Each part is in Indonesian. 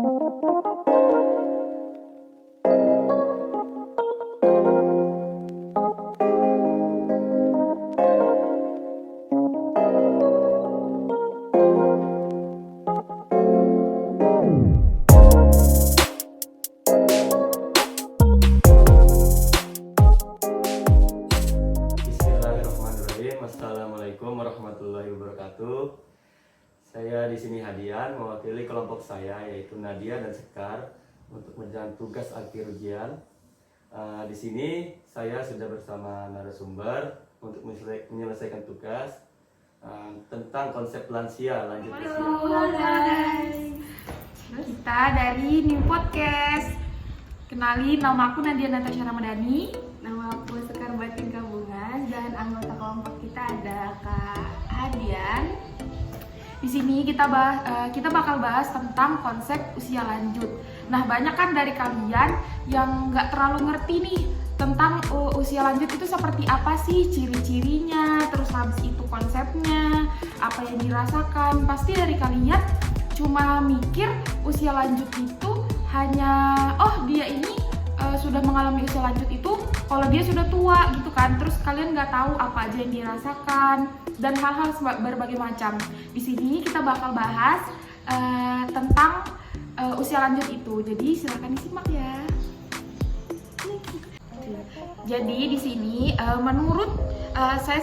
Assalamualaikum warahmatullahi wabarakatuh. Saya di sini Hadian mewakili kelompok saya yaitu Nadia dan Sekar untuk menjalankan tugas akhir ujian. Di sini saya sudah bersama narasumber untuk menyelesaikan tugas tentang konsep lansia lanjut usia. Halo guys, kita dari New Podcast. Kenalin, nama aku Nadia Natasha Ramadhani. Nama aku Sekar Batin Kabungan dan anggota kelompok kita ada Kak Hadian. Di sini kita bakal bahas tentang konsep usia lanjut. Nah, banyak kan dari kalian yang nggak terlalu ngerti nih tentang usia lanjut itu seperti apa sih ciri-cirinya, terus habis itu konsepnya, apa yang dirasakan. Pasti dari kalian cuma mikir usia lanjut itu hanya dia ini sudah mengalami usia lanjut itu kalau dia sudah tua gitu kan. Terus kalian nggak tahu apa aja yang dirasakan dan hal-hal berbagai macam. Di sini kita bakal bahas tentang usia lanjut itu. Jadi silakan disimak ya. Jadi di sini menurut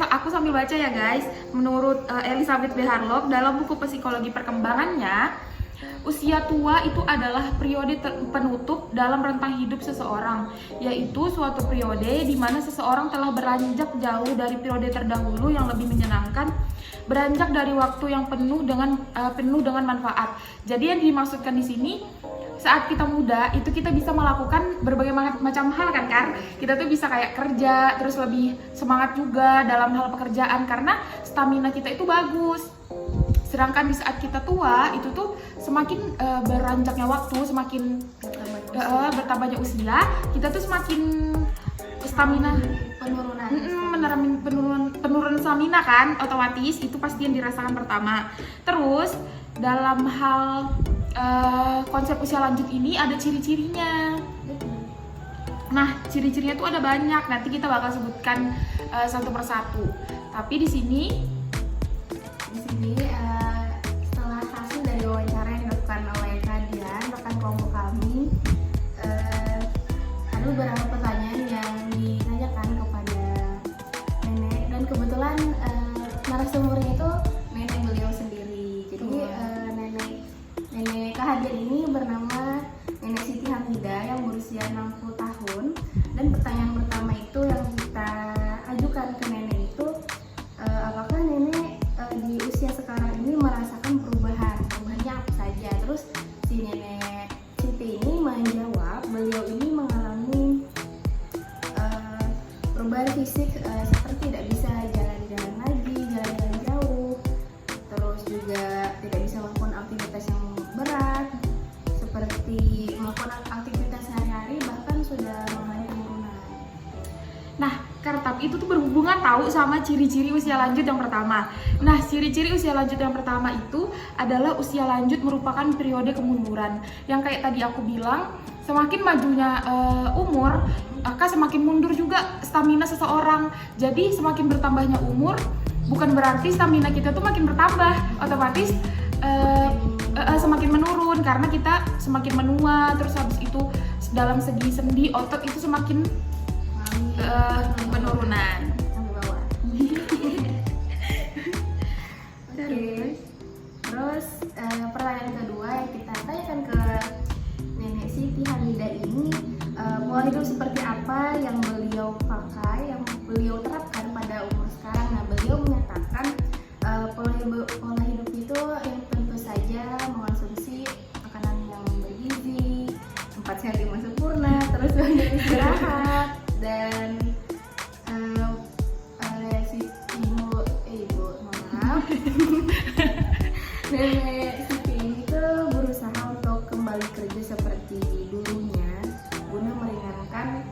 aku sambil baca ya guys. Menurut Elizabeth B. Harlow dalam buku Psikologi Perkembangannya, usia tua itu adalah periode penutup dalam rentang hidup seseorang, yaitu suatu periode di mana seseorang telah beranjak jauh dari periode terdahulu yang lebih menyenangkan, beranjak dari waktu yang penuh dengan manfaat. Jadi yang dimaksudkan di sini, saat kita muda itu kita bisa melakukan berbagai macam hal kan. Kita tuh bisa kayak kerja, terus lebih semangat juga dalam hal pekerjaan karena stamina kita itu bagus. Sedangkan di saat kita tua itu tuh semakin beranjaknya waktu, semakin bertambahnya usia, kita tuh semakin stamina penurunan stamina kan, otomatis itu pasti yang dirasakan pertama. Terus dalam hal konsep usia lanjut ini ada ciri-cirinya. Nah, ciri-cirinya tuh ada banyak. Nanti kita bakal sebutkan satu persatu. Tapi di sini setelah hasil dari wawancara yang dilakukan oleh Hadian, rekan kelompok kami, ada beberapa pertanyaan yang ditanyakan kepada nenek, dan kebetulan narasumbernya itu nenek beliau sendiri. Jadi nenek Kak Hadian ini bernama Nenek Siti Hamidah yang berusia 60 tahun. Dan pertanyaan pertama itu yang kita ajukan ke nenek itu, apakah nenek di usia sekarang ini merasakan perubahannya apa saja. Terus si nenek Siti ini menjawab, beliau ini mengalami perubahan fisik seperti tidak bisa jalan-jalan lagi, jalan-jalan jauh, terus juga tidak bisa melakukan aktivitas yang berat seperti melakukan aktivitas sehari-hari, bahkan sudah mengalami penurunan. Nah, tapi itu tuh berhubungan tahu sama ciri-ciri usia lanjut yang pertama. Nah, ciri-ciri usia lanjut yang pertama itu adalah usia lanjut merupakan periode kemunduran. Yang kayak tadi aku bilang, semakin majunya umur, maka semakin mundur juga stamina seseorang. Jadi semakin bertambahnya umur, bukan berarti stamina kita tuh makin bertambah. Otomatis semakin menurun karena kita semakin menua. Terus habis itu dalam segi sendi otot itu semakin penurunan sampai bawah. Terus pertanyaan kedua yang kita tanyakan ke Nenek Siti Hamidah ini, pola hidup seperti apa yang beliau pakai, yang beliau terapkan pada umur sekarang. Nah, beliau menyatakan pola hidup itu yang tentu saja mengonsumsi makanan yang bergizi, 4 sehat 5 sempurna, terus banyak istirahat, dan Nenek Siti ini tuh berusaha untuk kembali kerja seperti dulunya guna meringankan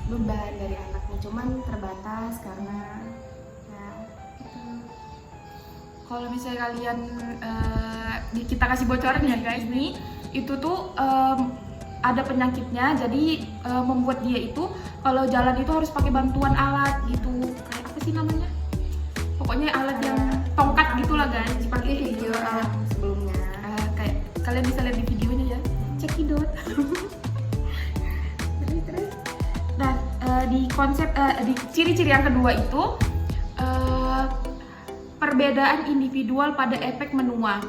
beban dari anaknya, cuman terbatas karena Kalau misalnya kalian kita kasih bocoran ya guys nih, itu tuh ada penyakitnya, jadi membuat dia itu kalau jalan itu harus pakai bantuan alat gitu, kayak apa sih namanya? Pokoknya alat yang tongkat gitulah guys, Seperti video sebelumnya. kayak kalian bisa lihat di videonya ya, cekidot. Terus Nah, di konsep di ciri-ciri yang kedua itu perbedaan individual pada efek menua.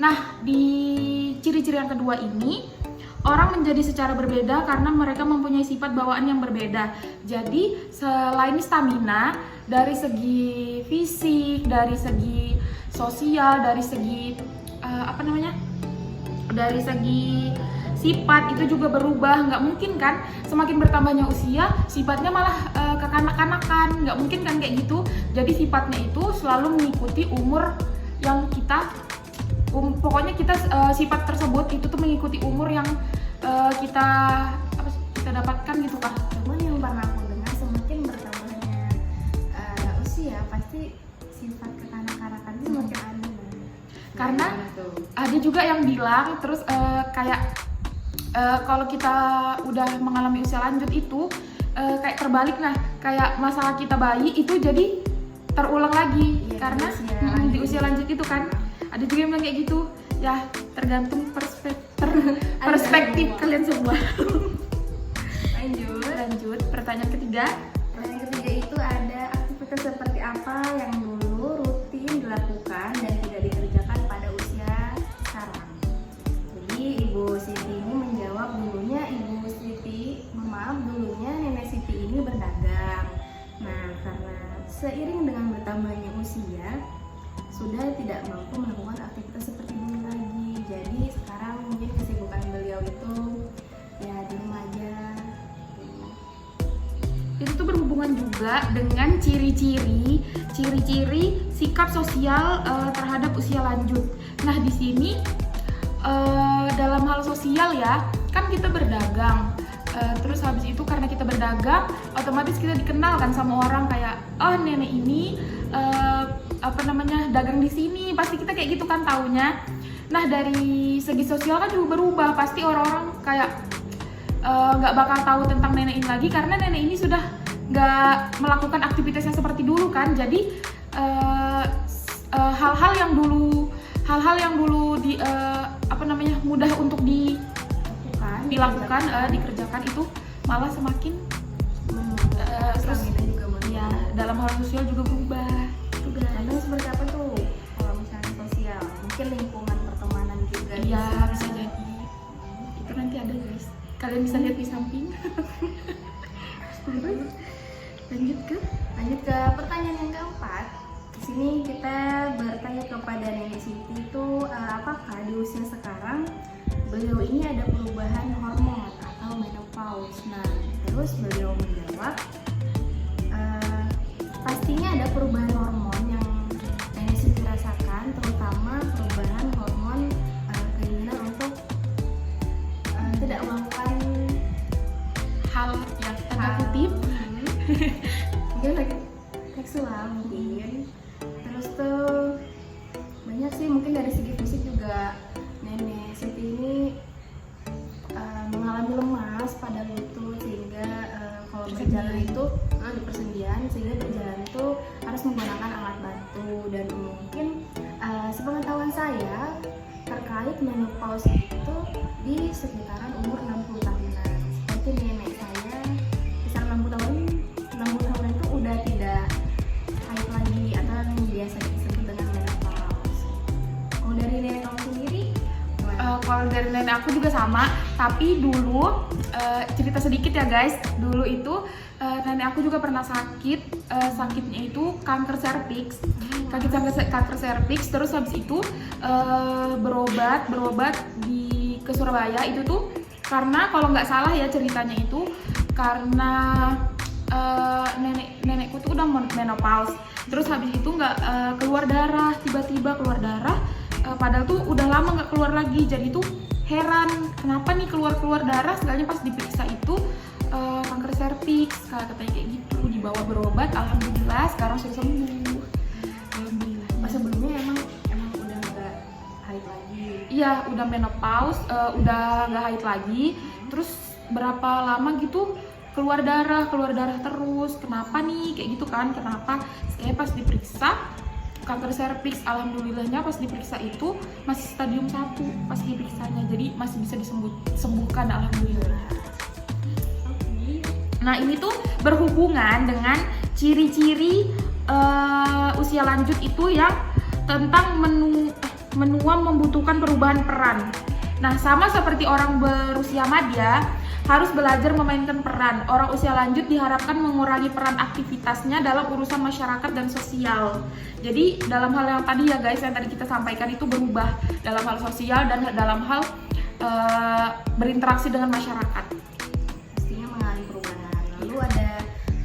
Nah, di ciri-ciri yang kedua ini orang menjadi secara berbeda karena mereka mempunyai sifat bawaan yang berbeda. Jadi, selain stamina, dari segi fisik, dari segi sosial, dari segi dari segi sifat itu juga berubah. Nggak mungkin kan semakin bertambahnya usia sifatnya malah kekanak-kanakan, nggak mungkin kan kayak gitu. Jadi sifatnya itu selalu mengikuti umur yang kita pokoknya kita sifat tersebut itu tuh mengikuti umur yang kita dapatkan gitu kah. cuman yang pernah aku dengar semakin bertambahnya usia pasti sifat kekanak-kanakan itu semakin ada. Karena Gimana tuh? ada juga yang bilang terus kayak kalau kita udah mengalami usia lanjut itu kayak terbalik. Nah, kayak masalah kita bayi itu jadi terulang lagi. Iya, karena di usia lanjut itu kan ada juga yang bilang kayak gitu ya, tergantung perspektif kalian semua. Lanjut pertanyaan ketiga. Yang ketiga itu ada aktivitas seperti apa yang dulu rutin dilakukan dan tidak dikerjakan pada usia sekarang. Jadi Ibu Siti ini menjawab, dulunya Nenek Siti ini berdagang. Nah, karena seiring dengan bertambahnya usia sudah tidak mampu melakukan aktivitas seperti dulu lagi. Jadi sekarang mungkin kesibukan beliau itu ya di rumah aja. Itu tuh berhubungan juga dengan ciri-ciri sikap sosial terhadap usia lanjut. Nah, di sini dalam hal sosial ya, kan kita berdagang. Terus habis itu karena kita berdagang, otomatis kita dikenal kan sama orang kayak, oh nenek ini dagang di sini, pasti kita kayak gitu kan taunya. Nah, dari segi sosial kan juga berubah, pasti orang-orang kayak nggak bakal tahu tentang nenek ini lagi karena nenek ini sudah nggak melakukan aktivitasnya seperti dulu kan. Jadi hal-hal yang dulu mudah untuk dilakukan dikerjakan itu malah semakin terus ya dalam hal sosial juga berubah. Contohnya seperti apa tuh? Kalau misalnya sosial, mungkin lingkungan pertemanan juga. Iya, bisa jadi. Itu nanti ada guys. Kalian bisa lihat di samping. Lanjut ke pertanyaan yang keempat. Di sini kita bertanya kepada Nenek Siti itu apakah di usia sekarang beliau ini ada perubahan hormon atau menopause. Nah, terus beliau menjawab pastinya ada perubahan hormon yang Nenek Siti rasakan, terutama perubahan hormon keinginan untuk tidak melakukan Hal yang tanda kutip mungkin lagi seksual mungkin. Terus tuh banyak sih, mungkin dari segi fisik juga Nenek Siti ini mengalami lemas pada lutut sehingga kalau berjalan itu di persendian, sehingga berjalan itu harus menggunakan alat bantu. Dan mungkin sepengetahuan saya terkait menopause itu di sekitaran umur 60 tahunan. Seperti nenek saya kisar 60 tahunan itu udah tidak haid lagi atau yang biasa disebut dengan menopause. Kalau dari nenek kamu sendiri gimana? kalau dari nenek aku juga sama, tapi dulu cerita sedikit ya guys. Dulu itu nenek aku juga pernah sakit, sakitnya itu kanker serviks. Kanker serviks, terus habis itu berobat ke Surabaya. Itu tuh karena kalau nggak salah ya ceritanya itu karena nenekku tuh udah menopause. Terus habis itu nggak keluar darah, tiba-tiba keluar darah. Padahal tuh udah lama nggak keluar lagi. Jadi tuh heran kenapa nih keluar darah. Sekalinya pas diperiksa itu kanker serviks, katanya kayak gitu. Dibawa berobat, alhamdulillah sekarang sudah sembuh. Alhamdulillah. Sebelumnya emang udah nggak iya udah menopause, udah nggak haid lagi, terus berapa lama gitu keluar darah terus, kenapa nih kayak gitu kan, kenapa? Saya pas diperiksa kanker serviks, alhamdulillahnya pas diperiksa itu masih stadium 1 pas diperiksanya, jadi masih bisa disembuhkan alhamdulillah. Nah ini tuh berhubungan dengan ciri-ciri usia lanjut itu yang tentang menua membutuhkan perubahan peran. Nah sama seperti orang berusia madya harus belajar memainkan peran, orang usia lanjut diharapkan mengurangi peran aktivitasnya dalam urusan masyarakat dan sosial. Jadi dalam hal yang tadi ya guys, yang tadi kita sampaikan itu berubah dalam hal sosial dan dalam hal berinteraksi dengan masyarakat. Pastinya mengalami perubahan. Lalu ada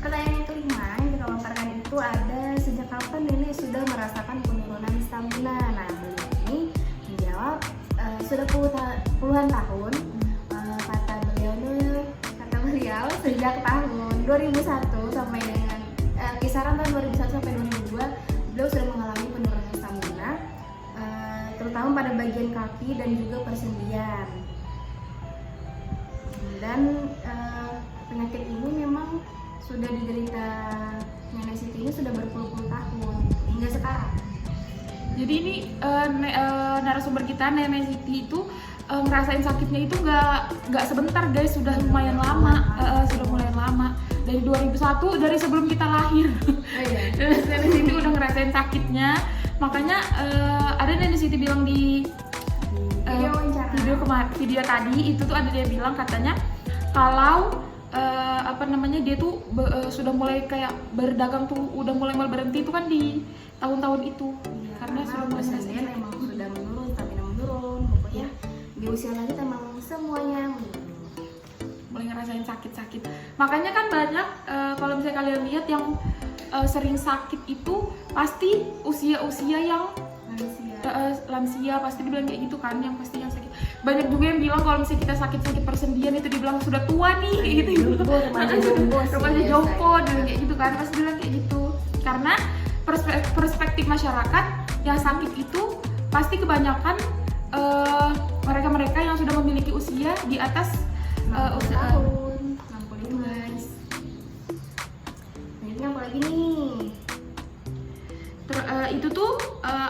pertanyaan yang kelima yang kita lontarkan itu ada, sejak kapan nenek sudah merasakan penurunan stamina? Nah beliau ini menjawab sudah puluhan tahun. Kata beliau sejak tahun 2001 sampai dengan kisaran tahun 2001 sampai 2002 beliau sudah mengalami penurunan stamina, terutama pada bagian kaki dan juga persendian. Dan penyakit ini memang sudah diderita Nenek Siti ini sudah berpuluh-puluh tahun hingga sekarang. Jadi ini narasumber kita Nenek Siti itu ngerasain sakitnya itu nggak sebentar guys, sudah lumayan lama, sudah mulai lama dari 2001, dari sebelum kita lahir. Nenek Siti udah ngerasain sakitnya, makanya ada Nenek Siti bilang di video tadi itu tuh ada dia bilang katanya kalau dia tuh sudah mulai kayak berdagang tuh udah mulai berhenti itu kan di tahun-tahun itu, karena sudah mulai persendian emang sudah menurun, stamina menurun, pokoknya di usia lanjut emang semuanya mulai ngerasain sakit-sakit. Makanya kan banyak kalau misalnya kalian lihat yang sering sakit itu pasti usia-usia yang lansia pasti dibilang kayak gitu kan, yang pasti yang sakit. Banyak juga yang bilang kalau misalnya kita sakit persendian itu dibilang sudah tua nih kayak gitu. Remaja jompo dan kayak gitu kan, pasti bilang kayak gitu. Karena perspektif masyarakat yang sakit itu pasti kebanyakan mereka-mereka yang sudah memiliki usia di atas 60 tahun, 60 itu guys. Selanjutnya apa lagi nih? Itu tuh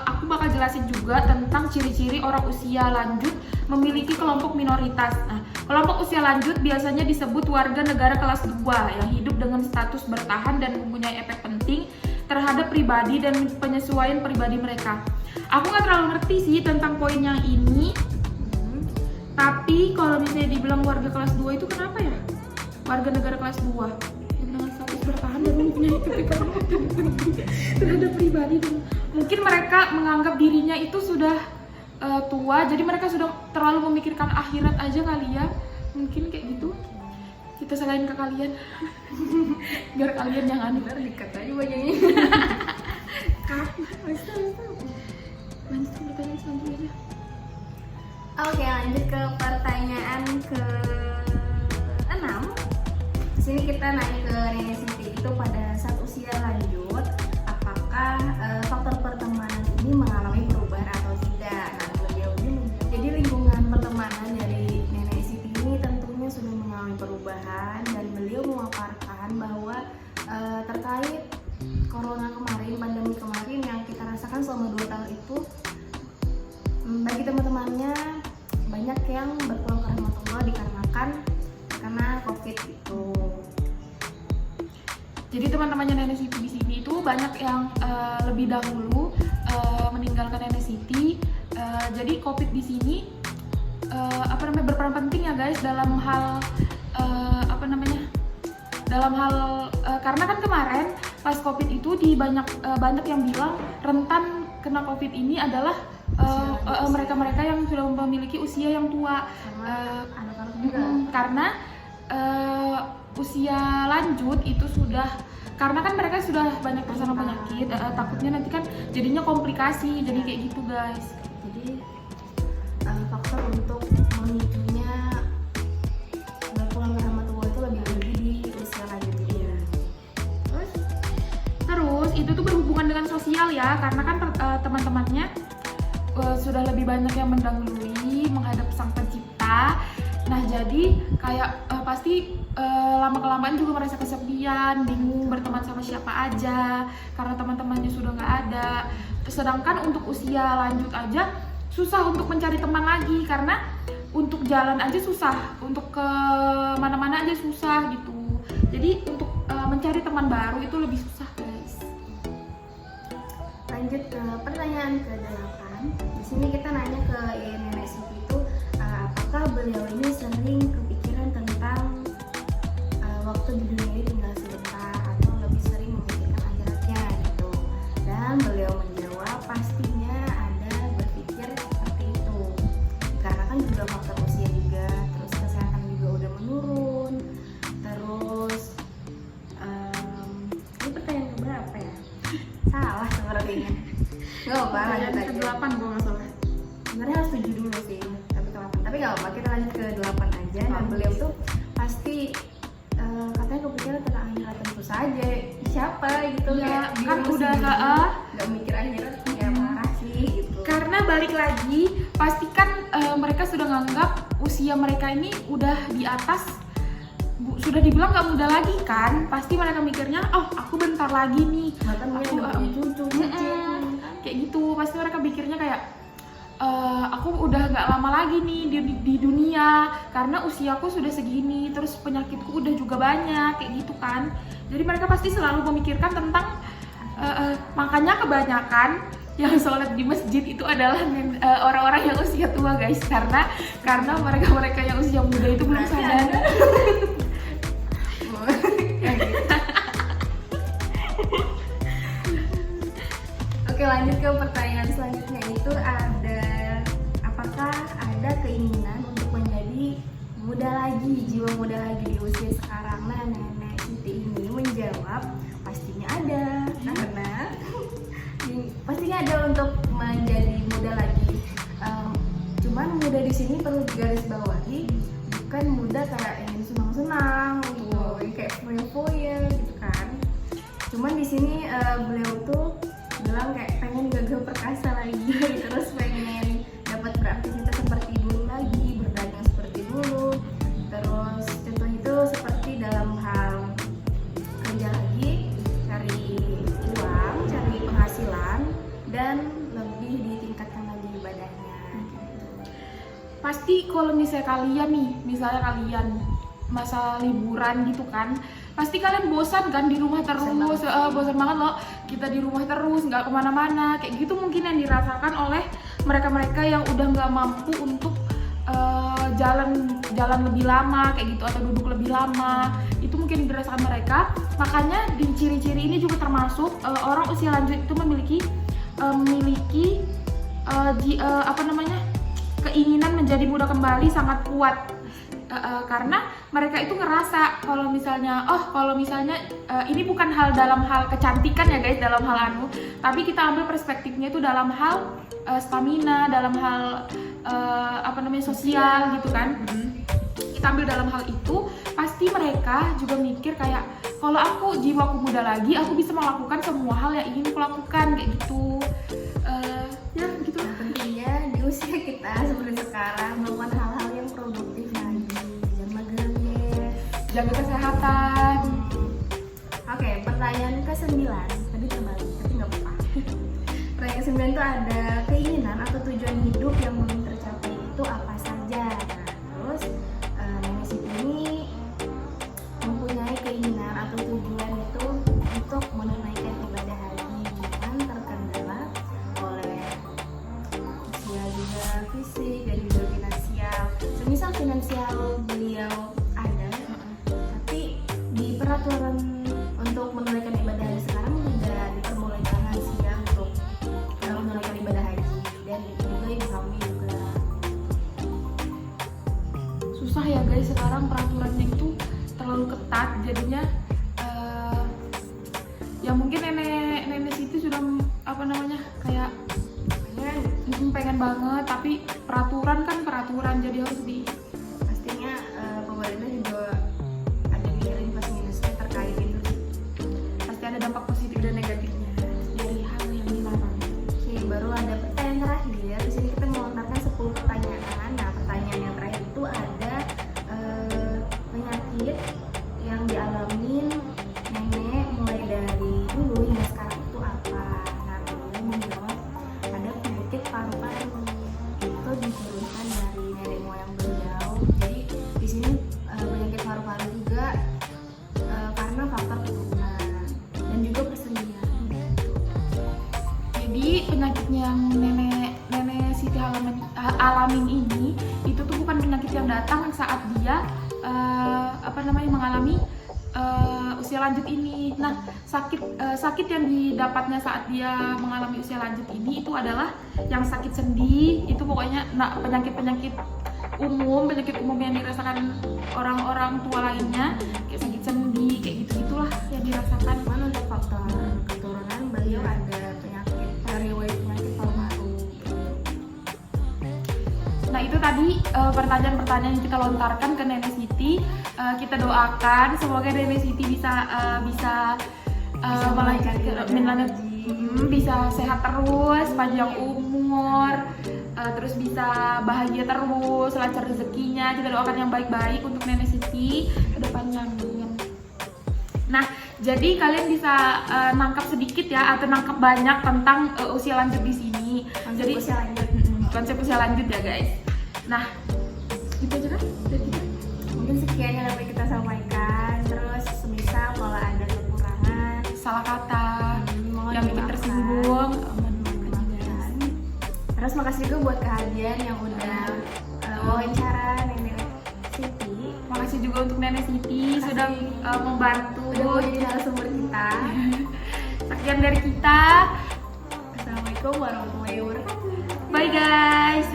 aku bakal jelasin juga tentang ciri-ciri orang usia lanjut memiliki kelompok minoritas. Nah, kelompok usia lanjut biasanya disebut warga negara kelas 2 yang hidup dengan status bertahan dan mempunyai efek penting terhadap pribadi dan penyesuaian pribadi mereka. Aku nggak terlalu ngerti sih tentang poin yang ini, tapi kalau misalnya dibilang warga kelas 2 itu kenapa ya? Warga negara kelas 2 yang dengan status bertahan dan mempunyai efek penting terhadap pribadi dan mungkin mereka menganggap dirinya itu sudah tua, jadi mereka sudah terlalu memikirkan akhirat aja kali ya, mungkin kayak gitu. Kita selain ke kalian biar kalian jangan Dikat aja bajunya. Lanjut ke pertanyaan selanjutnya. Oke, lanjut ke pertanyaan ke-6. Di sini kita nanya ke Nenek Siti itu pada saat usia lanjut, apakah faktor pertemanan ini mengalami perubahan atau tidak? Nah, beliau ini jadi lingkungan pertemanan dari Nenek Siti ini tentunya sudah mengalami perubahan, dan beliau memaparkan bahwa terkait corona kemarin, pandemi kemarin yang kita rasakan selama 2 tahun itu, bagi teman-temannya banyak yang berpulang ke rahmatullah dikarenakan karena COVID itu. Jadi teman-temannya Nenek Siti di sini itu banyak yang lebih dahulu meninggalkan Nenek Siti. Jadi COVID di sini berperan penting ya guys dalam hal karena kan kemarin pas COVID itu di banyak yang bilang rentan kena COVID ini adalah mereka-mereka yang sudah memiliki usia yang tua, anak-anak juga. Karena usia lanjut itu sudah, karena kan mereka sudah banyak terkena penyakit, takutnya nanti kan jadinya komplikasi, jadi kayak gitu guys. Jadi faktor untuk memicunya berpulang ke rahmatullah itu lebih di usia lanjut ini. Terus itu tuh berhubungan dengan sosial ya, karena kan teman-temannya sudah lebih lebih banyak yang mendahului menghadap Sang Pencipta. Nah jadi kayak pasti lama-kelamaan juga merasa kesepian, bingung berteman sama siapa aja karena teman-temannya sudah nggak ada. Sedangkan untuk usia lanjut aja susah untuk mencari teman lagi karena untuk jalan aja susah, untuk ke mana-mana aja susah gitu. Jadi untuk mencari teman baru itu lebih susah guys. Lanjut ke pertanyaan ke-8. Di sini kita nanya ke Nenek Siti itu apakah beliau ini sering kepikiran tentang waktu di dunia ini tinggal sebentar atau lebih sering memikirkan akhiratnya gitu. Dan beliau menjawab pastinya ada berpikir seperti itu. Karena kan juga faktor usia juga, terus kesehatan juga udah menurun. Terus ini pertanyaan keberapa ya? Salah sepertinya. Gak apa-apa, lanjut aja. Ke-8 gue nggak salah. Sebenarnya harus 7 dulu sih, tapi ke-8. Tapi gak apa-apa, kita lanjut ke 8 aja. Dan beliau tuh pasti katanya kepikiran tentang akhirat tentu saja. Siapa gitu Ya, kayak kan diri udah sendiri, gak mikir akhirat, ya marah sih gitu. karena balik lagi pastikan mereka sudah nganggap usia mereka ini udah di atas, sudah dibilang nggak muda lagi kan, pasti mereka mikirnya oh aku bentar lagi nih Bahkan dia aku udah punya cucu, cicit. kayak gitu. Pasti mereka pikirnya kayak aku udah nggak lama lagi nih di dunia karena usiaku sudah segini, terus penyakitku udah juga banyak kayak gitu kan. Jadi mereka pasti selalu memikirkan tentang makanya kebanyakan yang sholat di masjid itu adalah orang-orang yang usia tua guys, karena mereka yang usia muda itu belum sadar. Oke, lanjut ke pertanyaan selanjutnya, itu ada apakah ada keinginan untuk menjadi muda lagi, jiwa muda lagi di usia sekarang? Nah, Nenek Siti ini menjawab pastinya ada, karena pastinya ada untuk menjadi muda lagi. Cuman muda di sini perlu digarisbawahi, bukan muda kayak ingin senang-senang, kayak foya-foya gitu kan. Cuman di sini beliau tuh bilang kayak pengen gagal perkasa lagi, terus pengen dapat beraktivitas seperti dulu lagi, berdagang seperti dulu. Terus contoh itu seperti dalam hal kerja lagi, cari uang, cari penghasilan, dan lebih ditingkatkan lagi ibadahnya gitu. Pasti kalau misalnya kalian masa liburan gitu kan, pasti kalian bosan kan di rumah terus, bosan banget loh kita di rumah terus nggak kemana-mana kayak gitu. Mungkin yang dirasakan oleh mereka-mereka yang udah nggak mampu untuk jalan lebih lama kayak gitu atau duduk lebih lama, itu mungkin dirasakan mereka. Makanya di ciri-ciri ini juga termasuk orang usia lanjut itu memiliki keinginan menjadi muda kembali sangat kuat. Karena mereka itu ngerasa kalau misalnya ini bukan dalam hal kecantikan ya guys, dalam hal tapi kita ambil perspektifnya itu dalam hal stamina, dalam hal sosial gitu kan. Kita ambil dalam hal itu, pasti mereka juga mikir kayak kalau aku jiwaku muda lagi, aku bisa melakukan semua hal yang ingin kulakukan kayak gitu. Ya gitu. Tentunya di usia kita seperti sekarang melakukan hal-hal yang produktif lagi, jangan mageran deh, Jaga kesehatan. Oke, pertanyaan ke-9 tadi terbalik, tapi nggak apa-apa. Pertanyaan ke-9 itu ada keinginan atau tujuan hidup yang belum tercapai itu apa saja. Nah, terus Nenek Siti ini mempunyai keinginan atau tujuan itu untuk menunaikan ibadah haji yang terkendala oleh usia juga fisik dan juga finansial. Semisal finansial beliau ada, tapi di peraturan untuk menunaikan ibadah haji sekarang tidak diperbolehkan lansia untuk menunaikan ibadah haji, dan itu juga ibu hamil juga. Susah ya guys, sekarang peraturannya itu terlalu ketat, jadinya ya mungkin nenek Siti sudah kayak pengen banget, tapi peraturan jadi harus Pastinya pemerintah juga ada mikirin plus minusnya terkait itu. pasti ada dampak positif dan negatifnya dari hal yang dilarang. Oke, baru ada pertanyaan terakhir. Di sini kita mau diturunkan dari nenek moyang beliau. Jadi di sini penyakit paru-paru juga karena faktor keturunan dan juga persendirian. Jadi penyakit yang nenek Siti alamin ini itu tuh bukan penyakit yang datang saat dia mengalami usia lanjut ini. Nah, sakit yang didapatnya saat dia mengalami usia lanjut ini itu adalah yang sakit sendi. Itu pokoknya penyakit umum yang dirasakan orang-orang tua lainnya, kayak sakit sendi, kayak gitu-gitulah yang dirasakan. Cuman untuk faktor keturunan beliau ada penyakit riwayat penyakit paru-paru. Nah, itu tadi pertanyaan-pertanyaan yang kita lontarkan ke Nenek Siti. Kita doakan semoga Nenek Siti bisa bisa sehat terus, panjang umur, terus bisa bahagia terus, lancar rezekinya. Kita doakan yang baik-baik untuk Nenek Siti ke depannya. Amin. Nah, jadi kalian bisa nangkap sedikit ya atau nangkap banyak tentang usia lanjut di sini. Jadi usia lanjut. Konsep usia lanjut ya guys. Nah, itu aja kan? Mungkin sekian yang dapat kita sampaikan. Terus semisal kalau ada kekurangan, Salah kata mohon yang bikin dimaafkan. tersinggung. Terus makasih juga buat kehadiran yang udah wawancara Nenek Siti. Makasih juga untuk Nenek Siti sudah membantu. Udah mau jadi narasumber kita. Sekian dari kita. Assalamualaikum warahmatullahi wabarakatuh. Bye guys.